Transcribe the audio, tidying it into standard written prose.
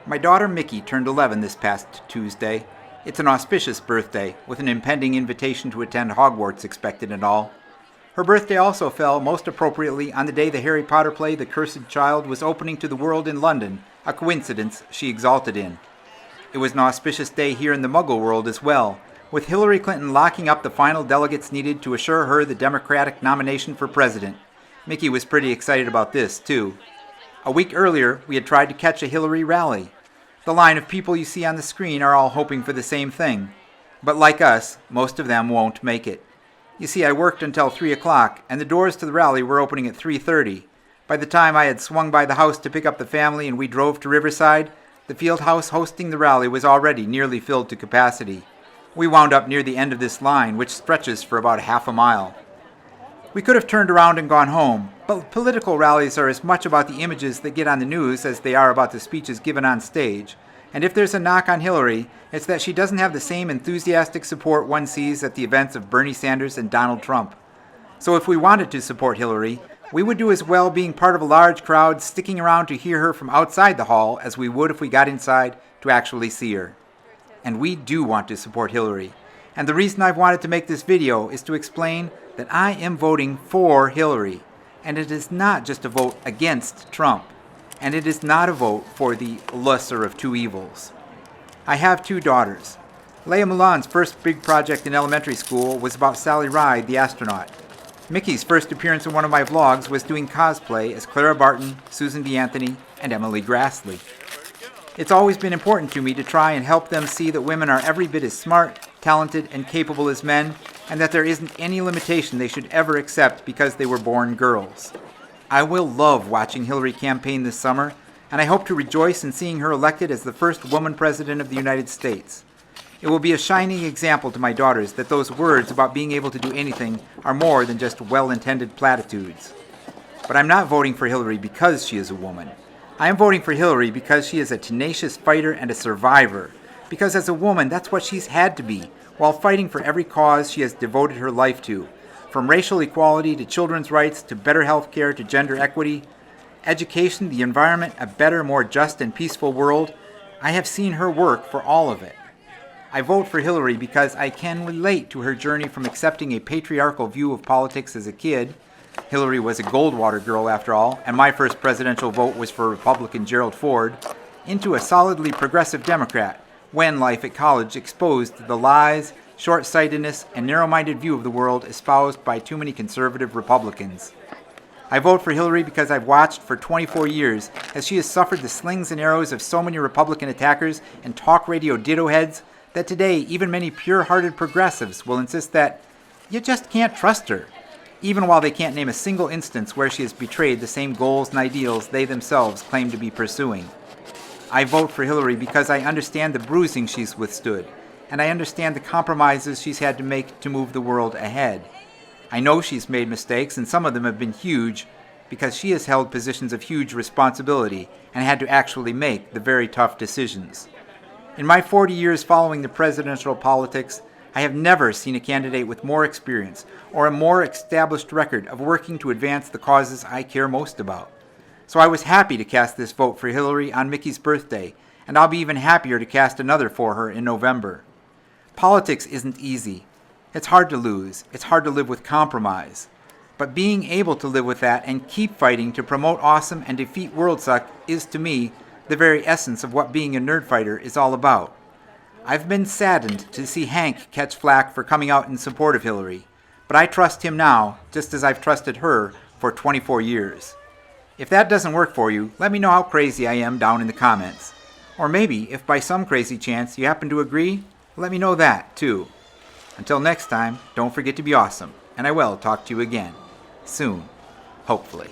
My daughter Mickey turned 11 this past Tuesday. It's an auspicious birthday, with an impending invitation to attend Hogwarts expected and all. Her birthday also fell, most appropriately, on the day the Harry Potter play The Cursed Child was opening to the world in London, a coincidence she exulted in. It was an auspicious day here in the Muggle world as well, with Hillary Clinton locking up the final delegates needed to assure her the Democratic nomination for president. Mickey was pretty excited about this, too. A week earlier, we had tried to catch a Hillary rally. The line of people you see on the screen are all hoping for the same thing. But like us, most of them won't make it. You see, I worked until 3 o'clock, and the doors to the rally were opening at 3:30. By the time I had swung by the house to pick up the family and we drove to Riverside, the field house hosting the rally was already nearly filled to capacity. We wound up near the end of this line, which stretches for about half a mile. We could have turned around and gone home, but political rallies are as much about the images that get on the news as they are about the speeches given on stage. And if there's a knock on Hillary, it's that she doesn't have the same enthusiastic support one sees at the events of Bernie Sanders and Donald Trump. So if we wanted to support Hillary, we would do as well being part of a large crowd sticking around to hear her from outside the hall as we would if we got inside to actually see her. And we do want to support Hillary. And the reason I've wanted to make this video is to explain that I am voting for Hillary. And it is not just a vote against Trump. And it is not a vote for the lesser of two evils. I have two daughters. Leia Mulan's first big project in elementary school was about Sally Ride, the astronaut. Mickey's first appearance in one of my vlogs was doing cosplay as Clara Barton, Susan B. Anthony, and Emily Grassley. It's always been important to me to try and help them see that women are every bit as smart, talented, and capable as men, and that there isn't any limitation they should ever accept because they were born girls. I will love watching Hillary campaign this summer, and I hope to rejoice in seeing her elected as the first woman president of the United States. It will be a shining example to my daughters that those words about being able to do anything are more than just well-intended platitudes. But I'm not voting for Hillary because she is a woman. I am voting for Hillary because she is a tenacious fighter and a survivor. Because as a woman, that's what she's had to be, while fighting for every cause she has devoted her life to. From racial equality to children's rights to better health care to gender equity, education, the environment, a better, more just and peaceful world, I have seen her work for all of it. I vote for Hillary because I can relate to her journey from accepting a patriarchal view of politics as a kid. Hillary was a Goldwater girl after all, and my first presidential vote was for Republican Gerald Ford, into a solidly progressive Democrat when life at college exposed the lies, short-sightedness, and narrow-minded view of the world espoused by too many conservative Republicans. I vote for Hillary because I've watched for 24 years as she has suffered the slings and arrows of so many Republican attackers and talk radio ditto heads that today even many pure-hearted progressives will insist that you just can't trust her, even while they can't name a single instance where she has betrayed the same goals and ideals they themselves claim to be pursuing. I vote for Hillary because I understand the bruising she's withstood, and I understand the compromises she's had to make to move the world ahead. I know she's made mistakes, and some of them have been huge, because she has held positions of huge responsibility and had to actually make the very tough decisions. In my 40 years following the presidential politics, I have never seen a candidate with more experience or a more established record of working to advance the causes I care most about. So I was happy to cast this vote for Hillary on Mickey's birthday, and I'll be even happier to cast another for her in November. Politics isn't easy. It's hard to lose. It's hard to live with compromise. But being able to live with that and keep fighting to promote awesome and defeat worldsuck is, to me, the very essence of what being a nerd fighter is all about. I've been saddened to see Hank catch flack for coming out in support of Hillary, but I trust him now just as I've trusted her for 24 years. If that doesn't work for you, let me know how crazy I am down in the comments. Or maybe, if by some crazy chance you happen to agree, let me know that too. Until next time, don't forget to be awesome, and I will talk to you again. Soon. Hopefully.